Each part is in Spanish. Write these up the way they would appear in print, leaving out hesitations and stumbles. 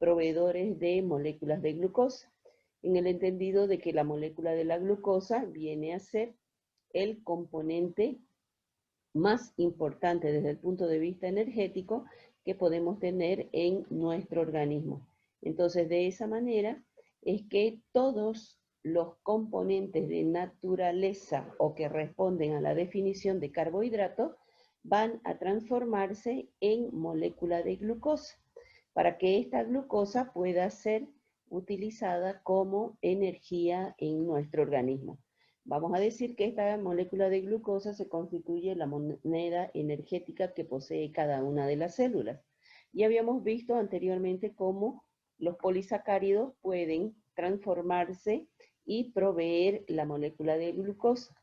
proveedores de moléculas de glucosa, en el entendido de que la molécula de la glucosa viene a ser el componente más importante desde el punto de vista energético que podemos tener en nuestro organismo. Entonces, de esa manera es que todos los componentes de naturaleza o que responden a la definición de carbohidrato van a transformarse en molécula de glucosa para que esta glucosa pueda ser utilizada como energía en nuestro organismo. Vamos a decir que esta molécula de glucosa se constituye la moneda energética que posee cada una de las células. Y habíamos visto anteriormente cómo los polisacáridos pueden transformarse y proveer la molécula de glucosa.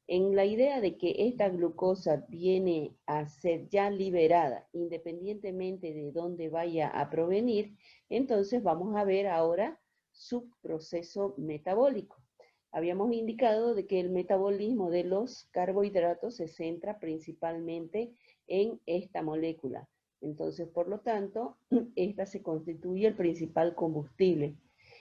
En la idea de que esta glucosa viene a ser ya liberada, independientemente de dónde vaya a provenir, entonces vamos a ver ahora su proceso metabólico. Habíamos indicado de que el metabolismo de los carbohidratos se centra principalmente en esta molécula. Entonces, por lo tanto, esta se constituye el principal combustible.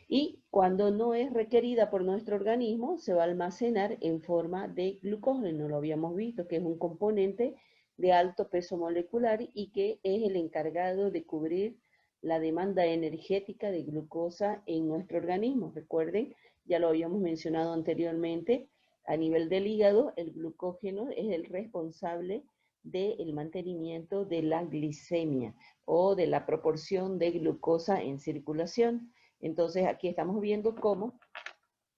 Y cuando no es requerida por nuestro organismo, se va a almacenar en forma de glucógeno. Lo habíamos visto, que es un componente de alto peso molecular y que es el encargado de cubrir la demanda energética de glucosa en nuestro organismo. Recuerden, ya lo habíamos mencionado anteriormente, a nivel del hígado, el glucógeno es el responsable del mantenimiento de la glicemia o de la proporción de glucosa en circulación. Entonces aquí estamos viendo cómo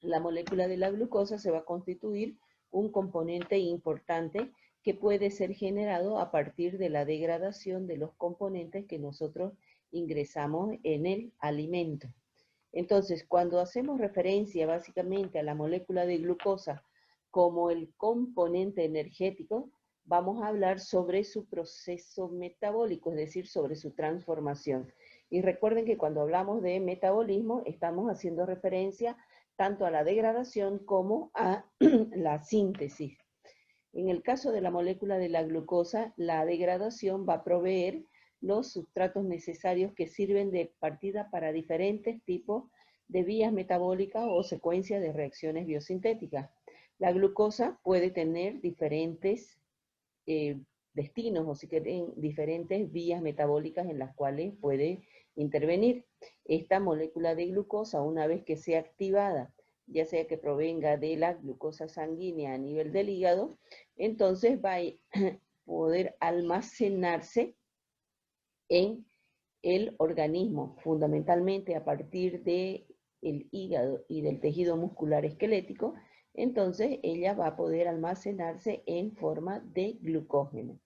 la molécula de la glucosa se va a constituir un componente importante que puede ser generado a partir de la degradación de los componentes que nosotros ingresamos en el alimento. Entonces, cuando hacemos referencia básicamente a la molécula de glucosa como el componente energético, vamos a hablar sobre su proceso metabólico, es decir, sobre su transformación. Y recuerden que cuando hablamos de metabolismo, estamos haciendo referencia tanto a la degradación como a la síntesis. En el caso de la molécula de la glucosa, la degradación va a proveer los sustratos necesarios que sirven de partida para diferentes tipos de vías metabólicas o secuencias de reacciones biosintéticas. La glucosa puede tener diferentes destinos, o si quieren, diferentes vías metabólicas en las cuales puede intervenir. Esta molécula de glucosa, una vez que sea activada, ya sea que provenga de la glucosa sanguínea a nivel del hígado, entonces va a poder almacenarse en el organismo, fundamentalmente a partir del hígado y del tejido muscular esquelético. Entonces ella va a poder almacenarse en forma de glucógeno.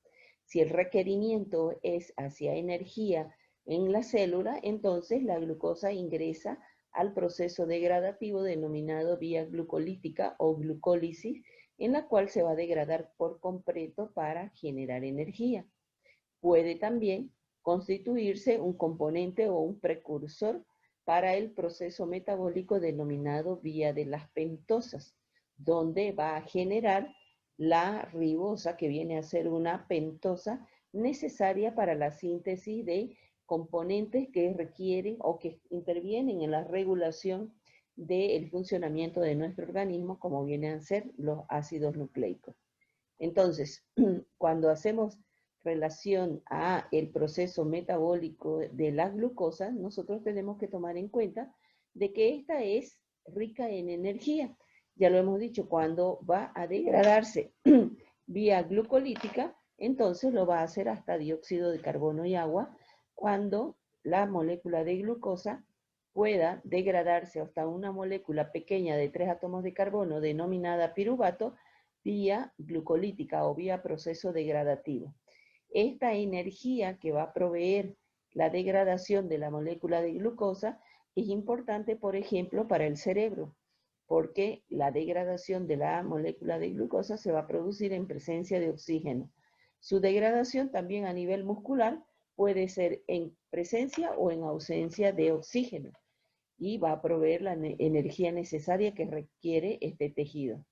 Si el requerimiento es hacia energía en la célula, entonces la glucosa ingresa al proceso degradativo denominado vía glucolítica o glucólisis, en la cual se va a degradar por completo para generar energía. Puede también constituirse un componente o un precursor para el proceso metabólico denominado vía de las pentosas, donde va a generar la ribosa, que viene a ser una pentosa necesaria para la síntesis de componentes que requieren o que intervienen en la regulación del funcionamiento de nuestro organismo, como vienen a ser los ácidos nucleicos. Entonces, cuando hacemos relación a el proceso metabólico de la glucosa, nosotros tenemos que tomar en cuenta de que esta es rica en energía. Ya lo hemos dicho, cuando va a degradarse vía glucolítica, entonces lo va a hacer hasta dióxido de carbono y agua, cuando la molécula de glucosa pueda degradarse hasta una molécula pequeña de 3 átomos de carbono denominada piruvato, vía glucolítica o vía proceso degradativo. Esta energía que va a proveer la degradación de la molécula de glucosa es importante, por ejemplo, para el cerebro, porque la degradación de la molécula de glucosa se va a producir en presencia de oxígeno. Su degradación también a nivel muscular puede ser en presencia o en ausencia de oxígeno y va a proveer la energía necesaria que requiere este tejido.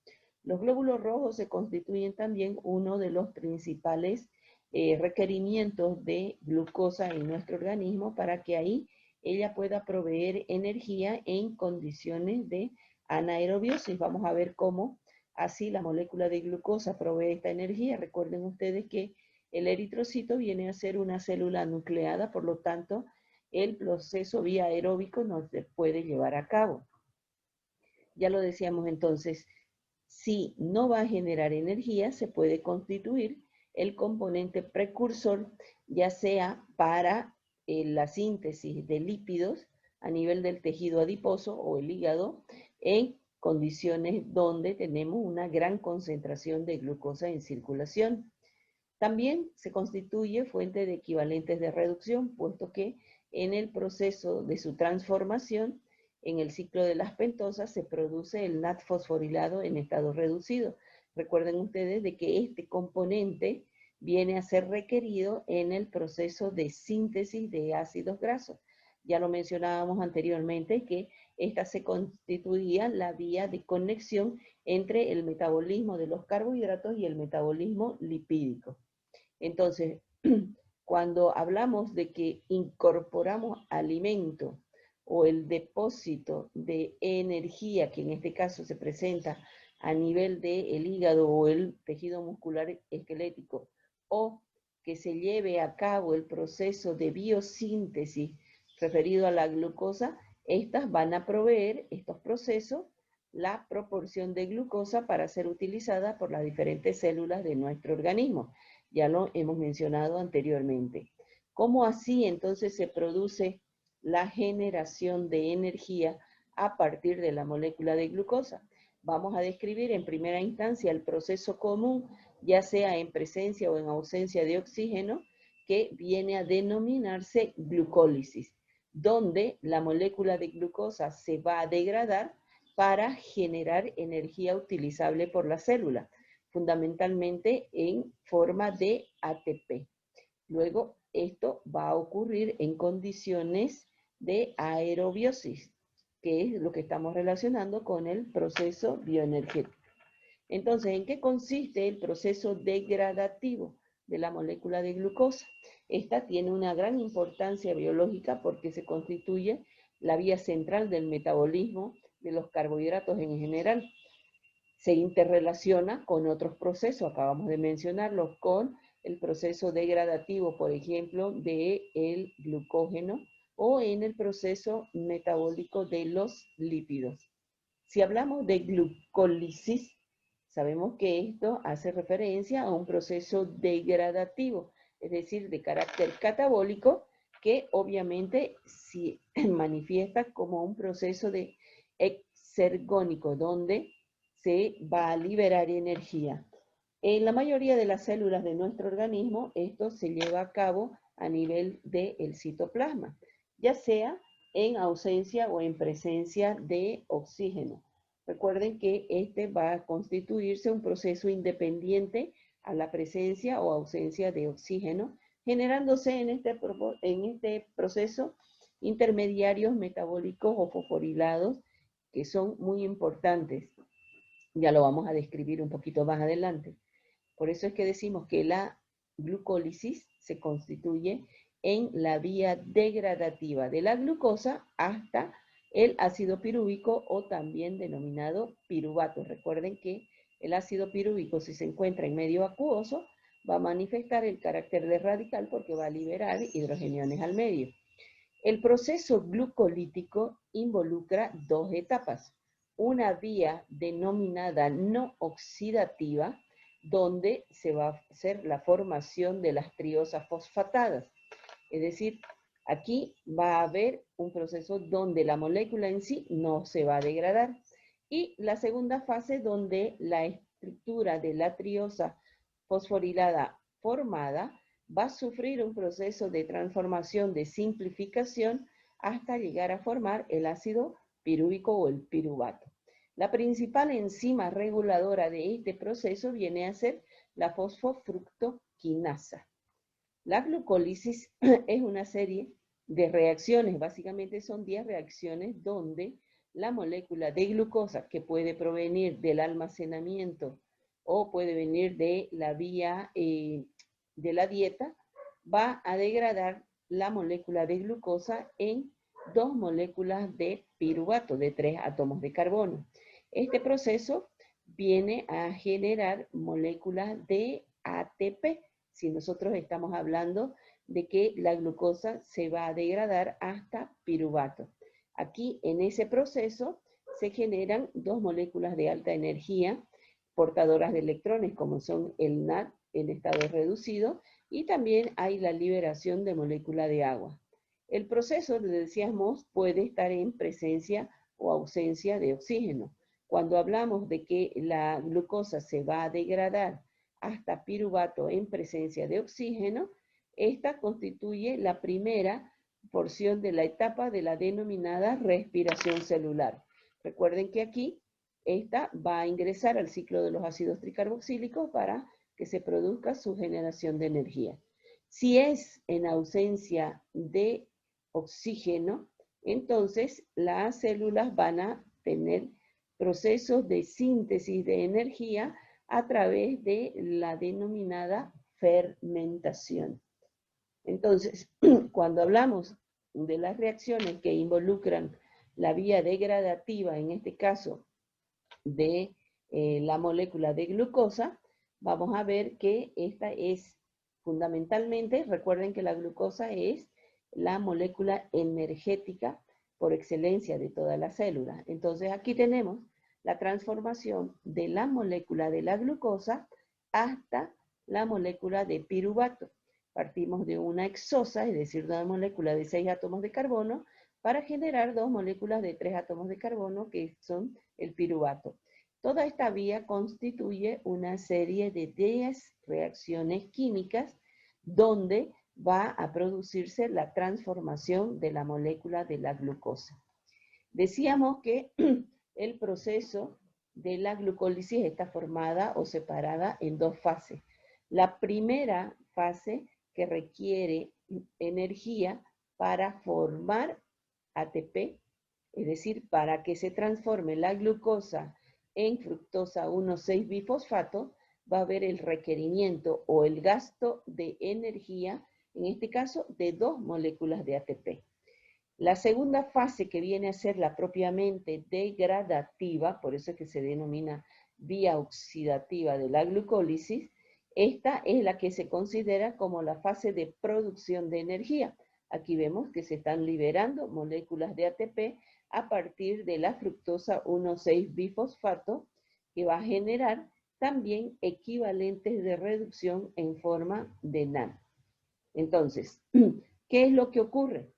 Los glóbulos rojos se constituyen también uno de los principales requerimientos de glucosa en nuestro organismo para que ahí ella pueda proveer energía en condiciones de anaerobiosis. Vamos a ver cómo así la molécula de glucosa provee esta energía. Recuerden ustedes que el eritrocito viene a ser una célula nucleada, por lo tanto, el proceso vía aeróbico no se puede llevar a cabo. Ya lo decíamos entonces, si no va a generar energía, se puede constituir el componente precursor, ya sea para la síntesis de lípidos a nivel del tejido adiposo o el hígado, en condiciones donde tenemos una gran concentración de glucosa en circulación. También se constituye fuente de equivalentes de reducción, puesto que en el proceso de su transformación, en el ciclo de las pentosas, se produce el NAD fosforilado en estado reducido. Recuerden ustedes de que este componente viene a ser requerido en el proceso de síntesis de ácidos grasos. Ya lo mencionábamos anteriormente que esta se constituía la vía de conexión entre el metabolismo de los carbohidratos y el metabolismo lipídico. Entonces, cuando hablamos de que incorporamos alimento o el depósito de energía, que en este caso se presenta a nivel del hígado o el tejido muscular esquelético, o que se lleve a cabo el proceso de biosíntesis referido a la glucosa, estas van a proveer, estos procesos, la proporción de glucosa para ser utilizada por las diferentes células de nuestro organismo. Ya lo hemos mencionado anteriormente. ¿Cómo así entonces se produce la generación de energía a partir de la molécula de glucosa? Vamos a describir en primera instancia el proceso común, ya sea en presencia o en ausencia de oxígeno, que viene a denominarse glucólisis, donde la molécula de glucosa se va a degradar para generar energía utilizable por la célula, fundamentalmente en forma de ATP. Luego, esto va a ocurrir en condiciones de aerobiosis, que es lo que estamos relacionando con el proceso bioenergético. Entonces, ¿en qué consiste el proceso degradativo de la molécula de glucosa? Esta tiene una gran importancia biológica porque se constituye la vía central del metabolismo de los carbohidratos en general. Se interrelaciona con otros procesos, acabamos de mencionarlos, con el proceso degradativo, por ejemplo, del glucógeno o en el proceso metabólico de los lípidos. Si hablamos de glucólisis, sabemos que esto hace referencia a un proceso degradativo, es decir, de carácter catabólico, que obviamente se manifiesta como un proceso de exergónico, donde se va a liberar energía. En la mayoría de las células de nuestro organismo, esto se lleva a cabo a nivel del citoplasma, ya sea en ausencia o en presencia de oxígeno. Recuerden que este va a constituirse un proceso independiente a la presencia o ausencia de oxígeno, generándose en este proceso intermediarios metabólicos o fosforilados que son muy importantes. Ya lo vamos a describir un poquito más adelante. Por eso es que decimos que la glucólisis se constituye en la vía degradativa de la glucosa hasta el ácido pirúvico o también denominado piruvato. Recuerden que el ácido pirúvico, si se encuentra en medio acuoso, va a manifestar el carácter de radical porque va a liberar hidrogeniones al medio. El proceso glucolítico involucra dos etapas. Una vía denominada no oxidativa, donde se va a hacer la formación de las triosas fosfatadas. Es decir, aquí va a haber un proceso donde la molécula en sí no se va a degradar. Y la segunda fase donde la estructura de la triosa fosforilada formada va a sufrir un proceso de transformación de simplificación hasta llegar a formar el ácido pirúvico o el piruvato. La principal enzima reguladora de este proceso viene a ser la fosfofructoquinasa. La glucólisis es una serie de reacciones, básicamente son 10 reacciones donde la molécula de glucosa, que puede provenir del almacenamiento o puede venir de la vía de la dieta, va a degradar la molécula de glucosa en 2 moléculas de piruvato, de 3 átomos de carbono. Este proceso viene a generar moléculas de ATP, si nosotros estamos hablando de que la glucosa se va a degradar hasta piruvato. Aquí, en ese proceso, se generan 2 moléculas de alta energía, portadoras de electrones, como son el NAD en estado reducido, y también hay la liberación de molécula de agua. El proceso, le decíamos, puede estar en presencia o ausencia de oxígeno. Cuando hablamos de que la glucosa se va a degradar hasta piruvato en presencia de oxígeno, esta constituye la primera porción de la etapa de la denominada respiración celular. Recuerden que aquí esta va a ingresar al ciclo de los ácidos tricarboxílicos para que se produzca su generación de energía. Si es en ausencia de oxígeno, entonces las células van a tener procesos de síntesis de energía a través de la denominada fermentación. Entonces, cuando hablamos de las reacciones que involucran la vía degradativa, en este caso de la molécula de glucosa, vamos a ver que esta es fundamentalmente, recuerden que la glucosa es la molécula energética por excelencia de todas las células. Entonces aquí tenemos la transformación de la molécula de la glucosa hasta la molécula de piruvato. Partimos de una hexosa, es decir, de una molécula de 6 átomos de carbono, para generar 2 moléculas de 3 átomos de carbono, que son el piruvato. Toda esta vía constituye una serie de 10 reacciones químicas donde va a producirse la transformación de la molécula de la glucosa. Decíamos que el proceso de la glucólisis está formada o separada en 2 fases. La primera fase, que requiere energía para formar ATP, es decir, para que se transforme la glucosa en fructosa 1,6-bifosfato, va a haber el requerimiento o el gasto de energía, en este caso, de 2 moléculas de ATP. La segunda fase, que viene a ser la propiamente degradativa, por eso es que se denomina vía oxidativa de la glucólisis, esta es la que se considera como la fase de producción de energía. Aquí vemos que se están liberando moléculas de ATP a partir de la fructosa 1,6-bifosfato, que va a generar también equivalentes de reducción en forma de NAD. Entonces, ¿qué es lo que ocurre?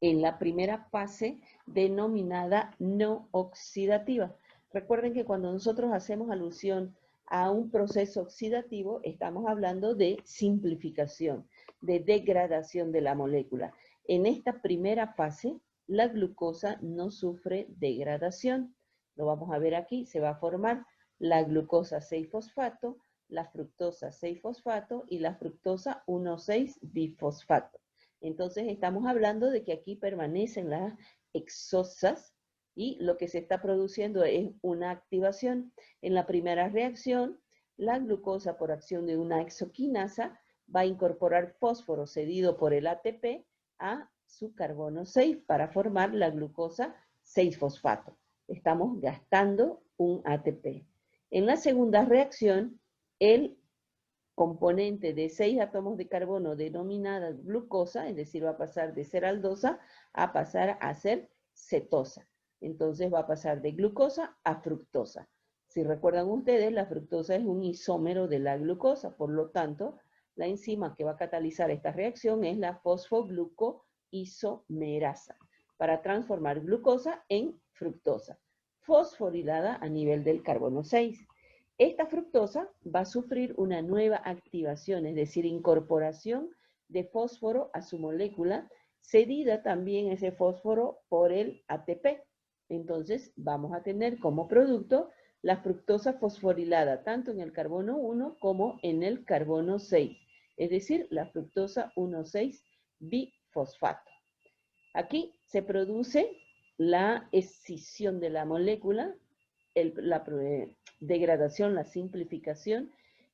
En la primera fase denominada no oxidativa. Recuerden que cuando nosotros hacemos alusión a un proceso oxidativo, estamos hablando de simplificación, de degradación de la molécula. En esta primera fase, la glucosa no sufre degradación. Lo vamos a ver aquí, se va a formar la glucosa 6-fosfato, la fructosa 6-fosfato y la fructosa 1,6-bifosfato. Entonces estamos hablando de que aquí permanecen las hexosas y lo que se está produciendo es una activación. En la primera reacción, la glucosa, por acción de una hexoquinasa, va a incorporar fósforo cedido por el ATP a su carbono 6 para formar la glucosa 6-fosfato. Estamos gastando un ATP. En la segunda reacción, el componente de 6 átomos de carbono denominada glucosa, es decir, va a pasar de ser aldosa a pasar a ser cetosa. Entonces va a pasar de glucosa a fructosa. Si recuerdan ustedes, la fructosa es un isómero de la glucosa, por lo tanto, la enzima que va a catalizar esta reacción es la fosfoglucoisomerasa, para transformar glucosa en fructosa, fosforilada a nivel del carbono 6. Esta fructosa va a sufrir una nueva activación, es decir, incorporación de fósforo a su molécula, cedida también ese fósforo por el ATP. Entonces vamos a tener como producto la fructosa fosforilada, tanto en el carbono 1 como en el carbono 6, es decir, la fructosa 1,6-bifosfato. Aquí se produce la escisión de la molécula, la degradación, la simplificación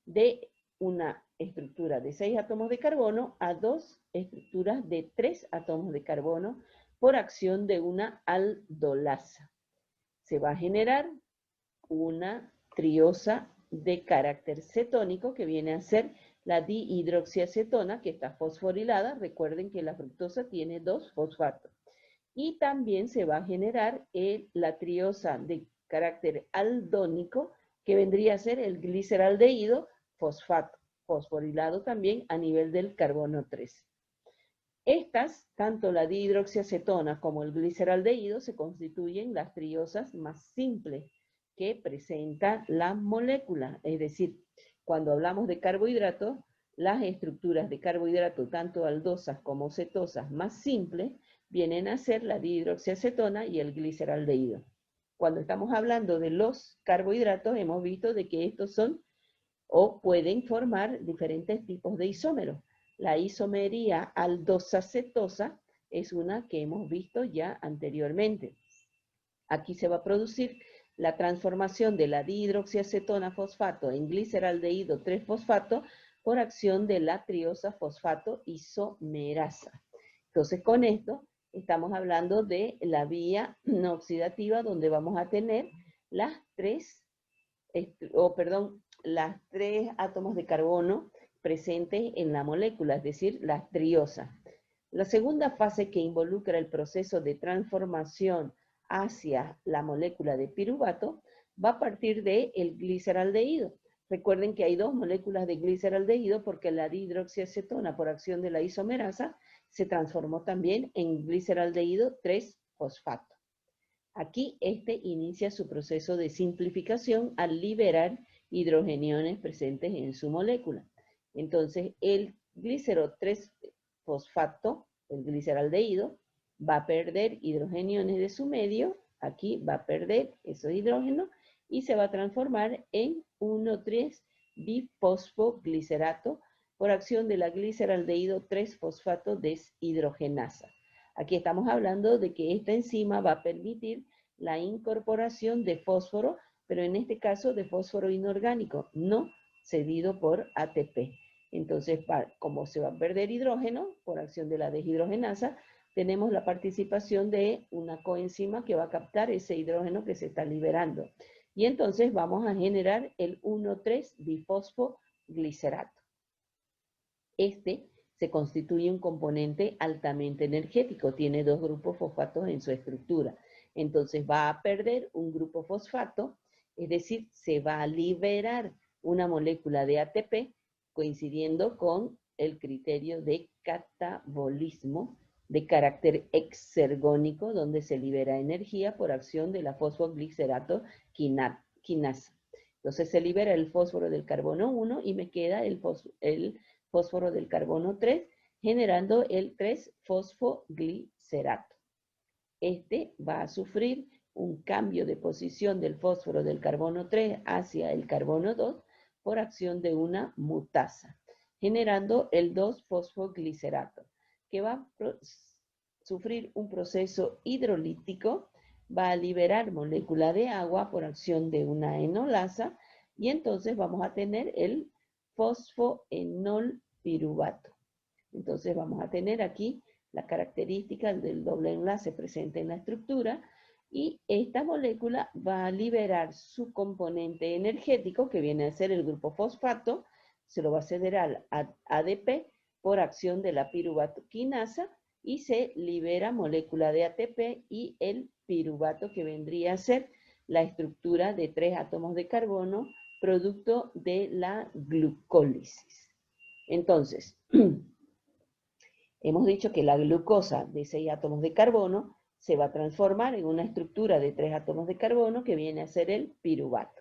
de una estructura de 6 átomos de carbono a 2 estructuras de 3 átomos de carbono, por acción de una aldolasa. Se va a generar una triosa de carácter cetónico que viene a ser la dihidroxiacetona, que está fosforilada. Recuerden que la fructosa tiene 2 fosfatos. Y también se va a generar la triosa de carácter aldónico, que vendría a ser el gliceraldehído fosfato, fosforilado también a nivel del carbono 3. Estas, tanto la dihidroxiacetona como el gliceraldehído, se constituyen las triosas más simples que presenta la molécula. Es decir, cuando hablamos de carbohidratos, las estructuras de carbohidrato, tanto aldosas como cetosas más simples, vienen a ser la dihidroxiacetona y el gliceraldehído. Cuando estamos hablando de los carbohidratos, hemos visto de que estos son o pueden formar diferentes tipos de isómeros. La isomería aldosa-cetosa es una que hemos visto ya anteriormente. Aquí se va a producir la transformación de la dihidroxiacetona fosfato en gliceraldehído 3-fosfato por acción de la triosa fosfato isomerasa. Entonces, con esto estamos hablando de la vía no oxidativa, donde vamos a tener las tres átomos de carbono presentes en la molécula, es decir, las triosas. La segunda fase, que involucra el proceso de transformación hacia la molécula de piruvato, va a partir del gliceraldehído. Recuerden que hay 2 moléculas de gliceraldehído porque la dihidroxiacetona, por acción de la isomerasa, se transformó también en gliceraldehído 3-fosfato. Aquí inicia su proceso de simplificación al liberar hidrogeniones presentes en su molécula. Entonces, el glicero 3-fosfato, el gliceraldehído, va a perder hidrogeniones de su medio. Aquí va a perder esos hidrógenos y se va a transformar en 1,3-bifosfoglicerato por acción de la gliceraldehído 3-fosfato deshidrogenasa. Aquí estamos hablando de que esta enzima va a permitir la incorporación de fósforo, pero en este caso de fósforo inorgánico, no cedido por ATP. Entonces, como se va a perder hidrógeno por acción de la deshidrogenasa, tenemos la participación de una coenzima que va a captar ese hidrógeno que se está liberando. Y entonces vamos a generar el 1,3-bifosfoglicerato. Se constituye un componente altamente energético, tiene 2 grupos fosfatos en su estructura. Entonces va a perder un grupo fosfato, es decir, se va a liberar una molécula de ATP, coincidiendo con el criterio de catabolismo de carácter exergónico, donde se libera energía por acción de la fosfoglicerato quinasa. Entonces se libera el fósforo del carbono 1 y me queda el fósforo del carbono 3, generando el 3-fosfoglicerato. Va a sufrir un cambio de posición del fósforo del carbono 3 hacia el carbono 2 por acción de una mutasa, generando el 2-fosfoglicerato, que va a sufrir un proceso hidrolítico, va a liberar molécula de agua por acción de una enolasa, y entonces vamos a tener el fosfoenolpiruvato. Entonces vamos a tener aquí la característica del doble enlace presente en la estructura, y esta molécula va a liberar su componente energético, que viene a ser el grupo fosfato, se lo va a ceder al ADP por acción de la piruvato quinasa, y se libera molécula de ATP y el piruvato, que vendría a ser la estructura de 3 átomos de carbono, producto de la glucólisis. Entonces, hemos dicho que la glucosa de 6 átomos de carbono se va a transformar en una estructura de 3 átomos de carbono, que viene a ser el piruvato.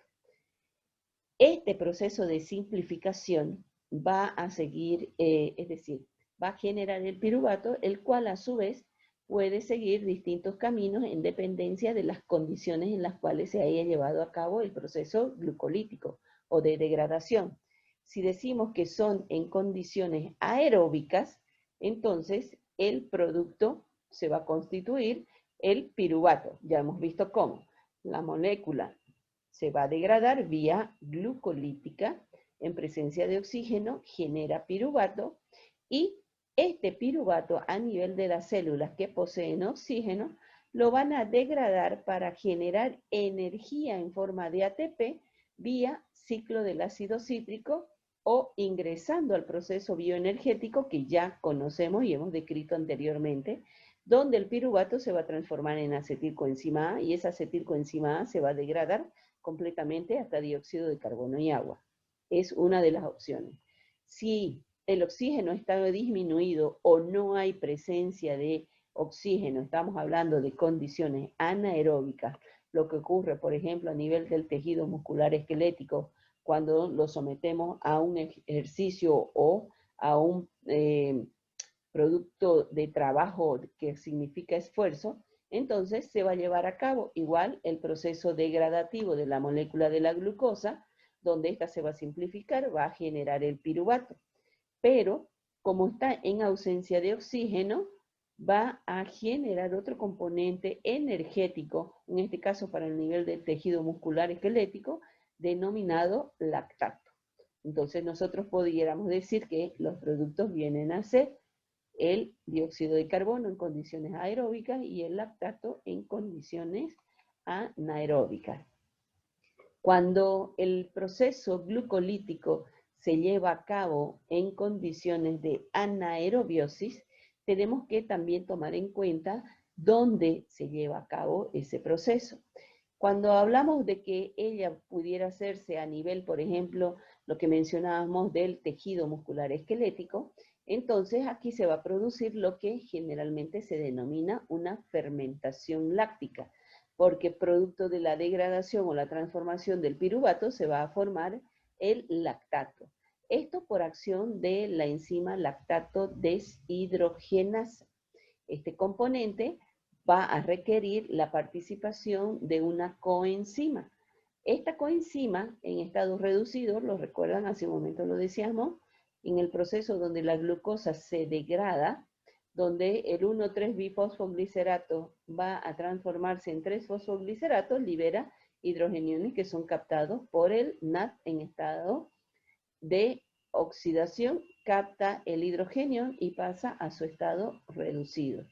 Este proceso de simplificación va a seguir, es decir, va a generar el piruvato, el cual a su vez puede seguir distintos caminos en dependencia de las condiciones en las cuales se haya llevado a cabo el proceso glucolítico o de degradación. Si decimos que son en condiciones aeróbicas, entonces el producto se va a constituir el piruvato. Ya hemos visto cómo la molécula se va a degradar vía glucolítica en presencia de oxígeno, genera piruvato, y Este piruvato a nivel de las células que poseen oxígeno lo van a degradar para generar energía en forma de ATP vía ciclo del ácido cítrico o ingresando al proceso bioenergético que ya conocemos y hemos descrito anteriormente, donde el piruvato se va a transformar en acetilcoenzima A y esa acetilcoenzima A se va a degradar completamente hasta dióxido de carbono y agua. Es una de las opciones. Si el oxígeno está disminuido o no hay presencia de oxígeno, estamos hablando de condiciones anaeróbicas, lo que ocurre, por ejemplo, a nivel del tejido muscular esquelético, cuando lo sometemos a un ejercicio o a un producto de trabajo que significa esfuerzo, entonces se va a llevar a cabo igual el proceso degradativo de la molécula de la glucosa, donde esta se va a simplificar, va a generar el piruvato. Pero como está en ausencia de oxígeno, va a generar otro componente energético, en este caso para el nivel del tejido muscular esquelético, denominado lactato. Entonces nosotros pudiéramos decir que los productos vienen a ser el dióxido de carbono en condiciones aeróbicas y el lactato en condiciones anaeróbicas. Cuando el proceso glucolítico se lleva a cabo en condiciones de anaerobiosis, tenemos que también tomar en cuenta dónde se lleva a cabo ese proceso. Cuando hablamos de que ella pudiera hacerse a nivel, por ejemplo, lo que mencionábamos del tejido muscular esquelético, entonces aquí se va a producir lo que generalmente se denomina una fermentación láctica, porque producto de la degradación o la transformación del piruvato se va a formar el lactato. Esto por acción de la enzima lactato deshidrogenasa. Este componente va a requerir la participación de una coenzima. Esta coenzima en estado reducido, lo recuerdan, hace un momento lo decíamos, en el proceso donde la glucosa se degrada, donde el 1,3-bifosfoglicerato va a transformarse en 3-fosfoglicerato, libera hidrogeniones que son captados por el NAD en estado de oxidación, capta el hidrogenio y pasa a su estado reducido.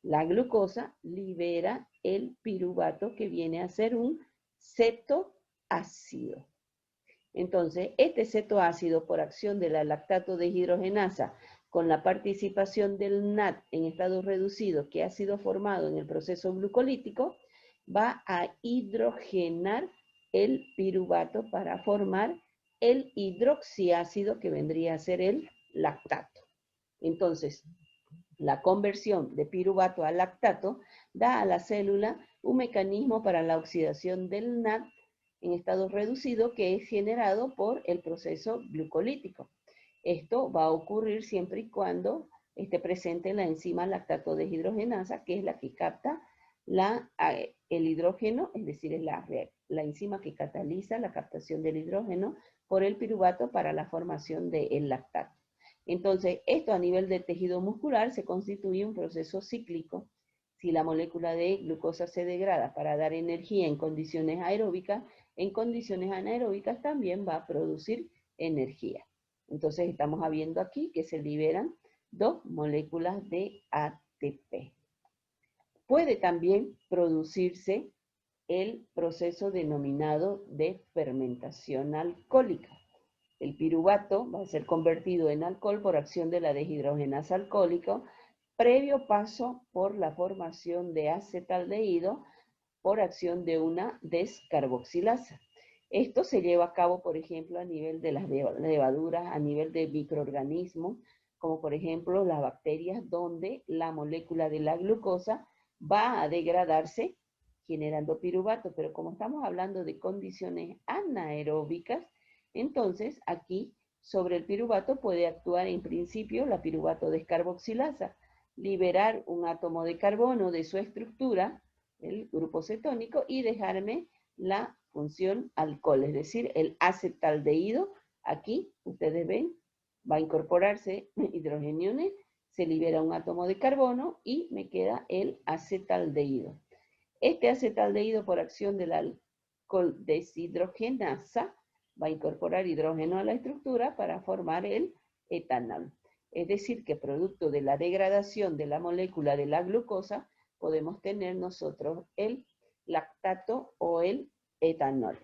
La glucosa libera el piruvato que viene a ser un cetoácido. Entonces, este cetoácido por acción de la lactato deshidrogenasa con la participación del NAD en estado reducido que ha sido formado en el proceso glucolítico, va a hidrogenar el piruvato para formar el hidroxiácido que vendría a ser el lactato. Entonces, la conversión de piruvato a lactato da a la célula un mecanismo para la oxidación del NAD en estado reducido que es generado por el proceso glucolítico. Esto va a ocurrir siempre y cuando esté presente la enzima lactato deshidrogenasa, que es la que capta el hidrógeno, es decir, es la enzima que cataliza la captación del hidrógeno por el piruvato para la formación del lactato. Entonces, esto a nivel del tejido muscular se constituye un proceso cíclico. Si la molécula de glucosa se degrada para dar energía en condiciones aeróbicas, en condiciones anaeróbicas también va a producir energía. Entonces estamos viendo aquí que se liberan 2 moléculas de ATP. Puede también producirse el proceso denominado de fermentación alcohólica. El piruvato va a ser convertido en alcohol por acción de la deshidrogenasa alcohólica, previo paso por la formación de acetaldehído por acción de una descarboxilasa. Esto se lleva a cabo, por ejemplo, a nivel de las levaduras, a nivel de microorganismos, como por ejemplo las bacterias, donde la molécula de la glucosa va a degradarse generando piruvato, pero como estamos hablando de condiciones anaeróbicas, entonces aquí sobre el piruvato puede actuar en principio la piruvato descarboxilasa, liberar un átomo de carbono de su estructura, el grupo cetónico, y dejarme la función alcohol, es decir, el acetaldehído. Aquí, ustedes ven, va a incorporarse hidrogeniones, se libera un átomo de carbono y me queda el acetaldehído. Este acetaldehído por acción del alcohol deshidrogenasa va a incorporar hidrógeno a la estructura para formar el etanol. Es decir, que producto de la degradación de la molécula de la glucosa, podemos tener nosotros el lactato o el etanol.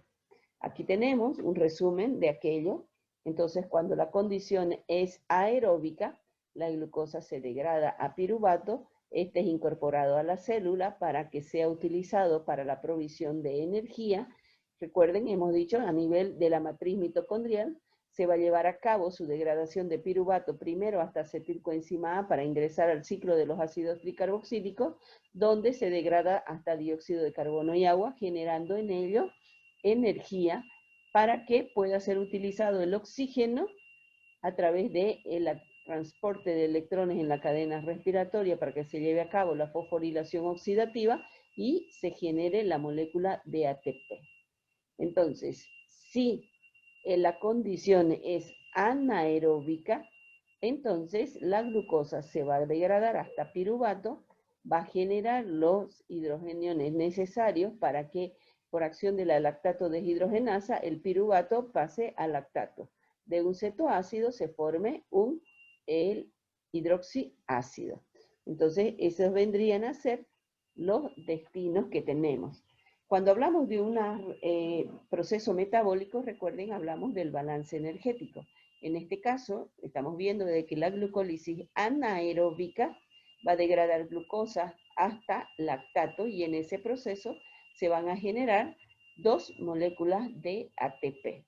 Aquí tenemos un resumen de aquello. Entonces, cuando la condición es aeróbica, la glucosa se degrada a piruvato. Este es incorporado a la célula para que sea utilizado para la provisión de energía. Recuerden, hemos dicho, a nivel de la matriz mitocondrial, se va a llevar a cabo su degradación de piruvato primero hasta acetilcoenzima A para ingresar al ciclo de los ácidos tricarboxílicos, donde se degrada hasta dióxido de carbono y agua, generando en ello energía para que pueda ser utilizado el oxígeno a través del transporte de electrones en la cadena respiratoria para que se lleve a cabo la fosforilación oxidativa y se genere la molécula de ATP. Entonces, si la condición es anaeróbica, entonces la glucosa se va a degradar hasta piruvato, va a generar los hidrogeniones necesarios para que por acción de la lactato deshidrogenasa el piruvato pase al lactato. De un cetoácido se forme el hidroxiácido. Entonces, esos vendrían a ser los destinos que tenemos. Cuando hablamos de un proceso metabólico, recuerden, hablamos del balance energético. En este caso, estamos viendo de que la glucólisis anaeróbica va a degradar glucosa hasta lactato y en ese proceso se van a generar dos moléculas de ATP.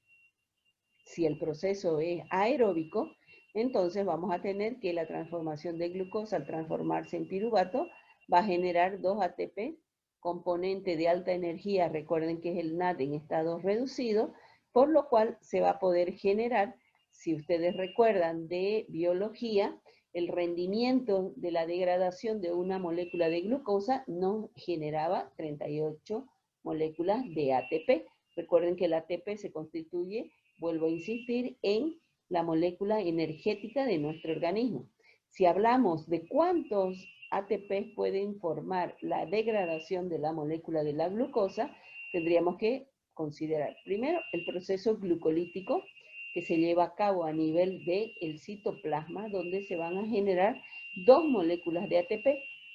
Si el proceso es aeróbico, entonces vamos a tener que la transformación de glucosa al transformarse en piruvato va a generar dos ATP, componente de alta energía, recuerden que es el NAD en estado reducido, por lo cual se va a poder generar, si ustedes recuerdan de biología, el rendimiento de la degradación de una molécula de glucosa nos generaba 38 moléculas de ATP. Recuerden que el ATP se constituye, vuelvo a insistir, en la molécula energética de nuestro organismo. Si hablamos de cuántos ATP pueden formar la degradación de la molécula de la glucosa, tendríamos que considerar primero el proceso glucolítico que se lleva a cabo a nivel del citoplasma, donde se van a generar dos moléculas de ATP.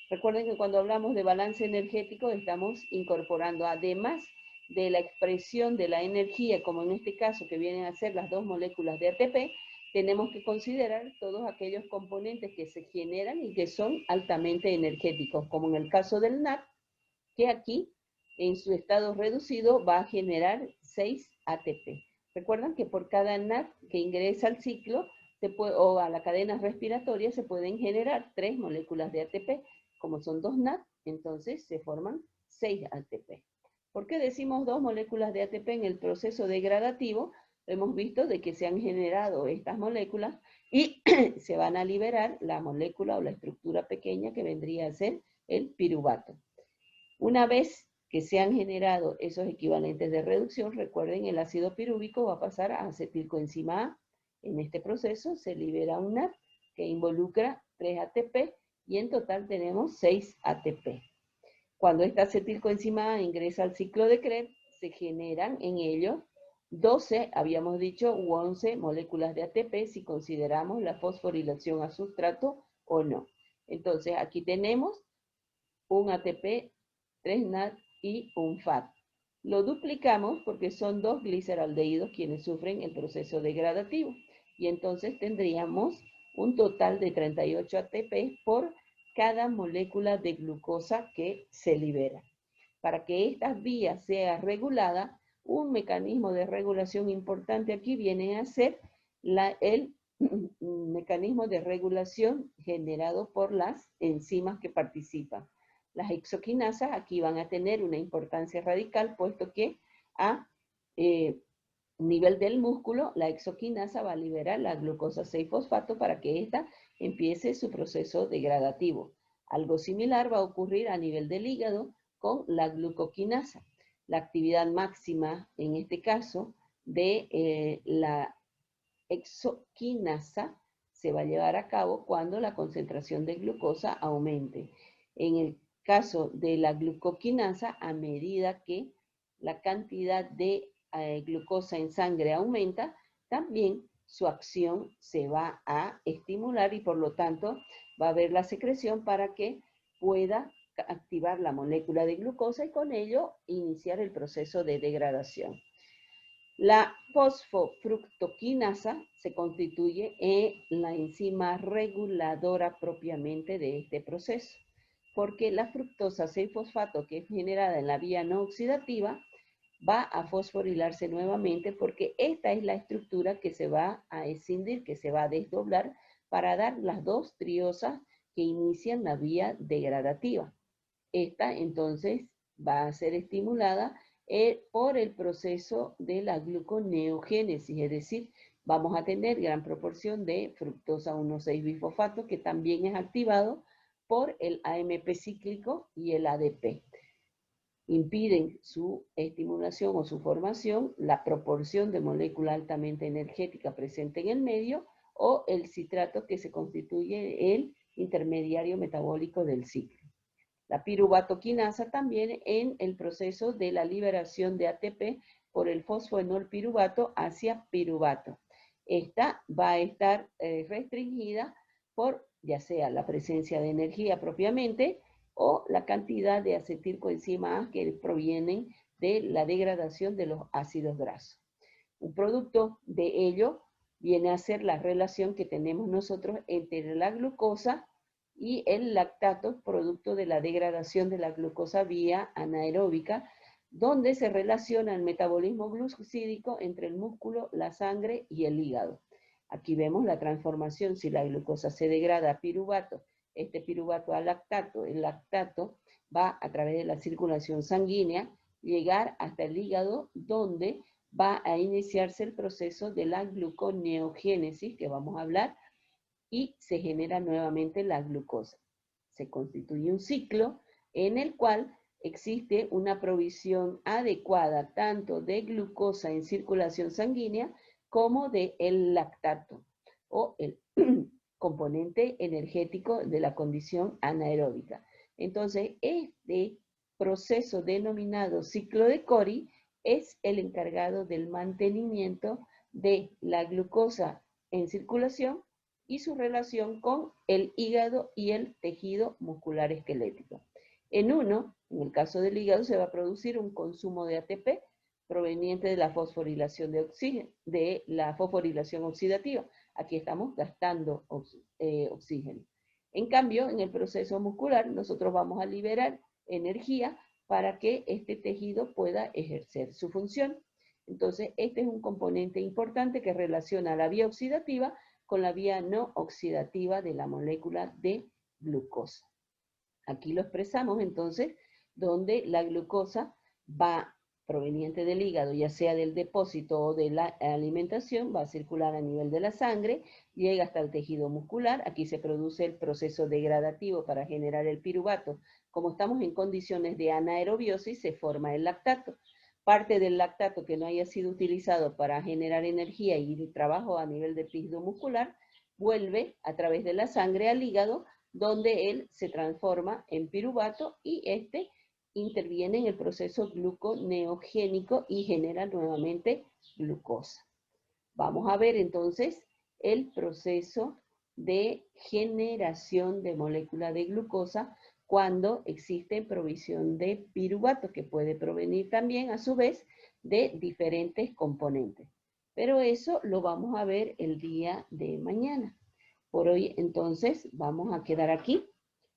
Recuerden que cuando hablamos de balance energético estamos incorporando, además de la expresión de la energía, como en este caso que vienen a ser las dos moléculas de ATP, tenemos que considerar todos aquellos componentes que se generan y que son altamente energéticos, como en el caso del NAD, que aquí en su estado reducido va a generar 6 ATP. Recuerdan que por cada NAD que ingresa al ciclo o a la cadena respiratoria se pueden generar 3 moléculas de ATP. Como son 2 NAD, entonces se forman 6 ATP. ¿Por qué decimos 2 moléculas de ATP en el proceso degradativo? Hemos visto de que se han generado estas moléculas y se van a liberar la molécula o la estructura pequeña que vendría a ser el piruvato. Una vez que se han generado esos equivalentes de reducción, recuerden, el ácido pirúvico va a pasar a acetilcoenzima A. En este proceso se libera un NAD que involucra 3 ATP y en total tenemos 6 ATP. Cuando esta acetilcoenzima A ingresa al ciclo de Krebs, se generan en ello 12, habíamos dicho, u 11 moléculas de ATP si consideramos la fosforilación a sustrato o no. Entonces, aquí tenemos un ATP, 3 NAD y un FAD. Lo duplicamos porque son 2 gliceraldehídos quienes sufren el proceso degradativo. Y entonces tendríamos un total de 38 ATP por cada molécula de glucosa que se libera. Para que esta vía sea regulada, un mecanismo de regulación importante aquí viene a ser el mecanismo de regulación generado por las enzimas que participan. Las exoquinasas aquí van a tener una importancia radical, puesto que a nivel del músculo, la exoquinasa va a liberar la glucosa 6-fosfato para que ésta empiece su proceso degradativo. Algo similar va a ocurrir a nivel del hígado con la glucoquinasa. La actividad máxima, en este caso, de la exoquinasa se va a llevar a cabo cuando la concentración de glucosa aumente. En el caso de la glucoquinasa, a medida que la cantidad de glucosa en sangre aumenta, también su acción se va a estimular y por lo tanto va a haber la secreción para que pueda activar la molécula de glucosa y con ello iniciar el proceso de degradación. La fosfofructoquinasa se constituye en la enzima reguladora propiamente de este proceso, porque la fructosa 6-fosfato que es generada en la vía no oxidativa va a fosforilarse nuevamente porque esta es la estructura que se va a escindir, que se va a desdoblar para dar las dos triosas que inician la vía degradativa. Esta entonces va a ser estimulada por el proceso de la gluconeogénesis, es decir, vamos a tener gran proporción de fructosa 1,6-bifosfato que también es activado por el AMP cíclico y el ADP. Impiden su estimulación o su formación la proporción de molécula altamente energética presente en el medio o el citrato que se constituye el intermediario metabólico del ciclo. La piruvatoquinasa también en el proceso de la liberación de ATP por el fosfoenol piruvato hacia piruvato. Esta va a estar restringida por ya sea la presencia de energía propiamente o la cantidad de acetilcoenzima A que provienen de la degradación de los ácidos grasos. Un producto de ello viene a ser la relación que tenemos nosotros entre la glucosa y el lactato, producto de la degradación de la glucosa vía anaeróbica, donde se relaciona el metabolismo glucosídico entre el músculo, la sangre y el hígado. Aquí vemos la transformación, si la glucosa se degrada a piruvato, este piruvato a lactato, el lactato va a través de la circulación sanguínea, llegar hasta el hígado, donde va a iniciarse el proceso de la gluconeogénesis, que vamos a hablar, y se genera nuevamente la glucosa. Se constituye un ciclo en el cual existe una provisión adecuada tanto de glucosa en circulación sanguínea como de el lactato o el componente energético de la condición anaeróbica. Entonces, este proceso denominado ciclo de Cori es el encargado del mantenimiento de la glucosa en circulación y su relación con el hígado y el tejido muscular esquelético. En el caso del hígado, se va a producir un consumo de ATP proveniente de la fosforilación de la fosforilación oxidativa. Aquí estamos gastando oxígeno. En cambio, en el proceso muscular, nosotros vamos a liberar energía para que este tejido pueda ejercer su función. Entonces, este es un componente importante que relaciona la vía oxidativa con la vía no oxidativa de la molécula de glucosa. Aquí lo expresamos entonces, donde la glucosa va proveniente del hígado, ya sea del depósito o de la alimentación, va a circular a nivel de la sangre, llega hasta el tejido muscular, aquí se produce el proceso degradativo para generar el piruvato. Como estamos en condiciones de anaerobiosis, se forma el lactato. Parte del lactato que no haya sido utilizado para generar energía y el trabajo a nivel de tejido muscular, vuelve a través de la sangre al hígado, donde él se transforma en piruvato y este interviene en el proceso gluconeogénico y genera nuevamente glucosa. Vamos a ver entonces el proceso de generación de molécula de glucosa cuando existe provisión de piruvato, que puede provenir también a su vez de diferentes componentes. Pero eso lo vamos a ver el día de mañana. Por hoy entonces vamos a quedar aquí.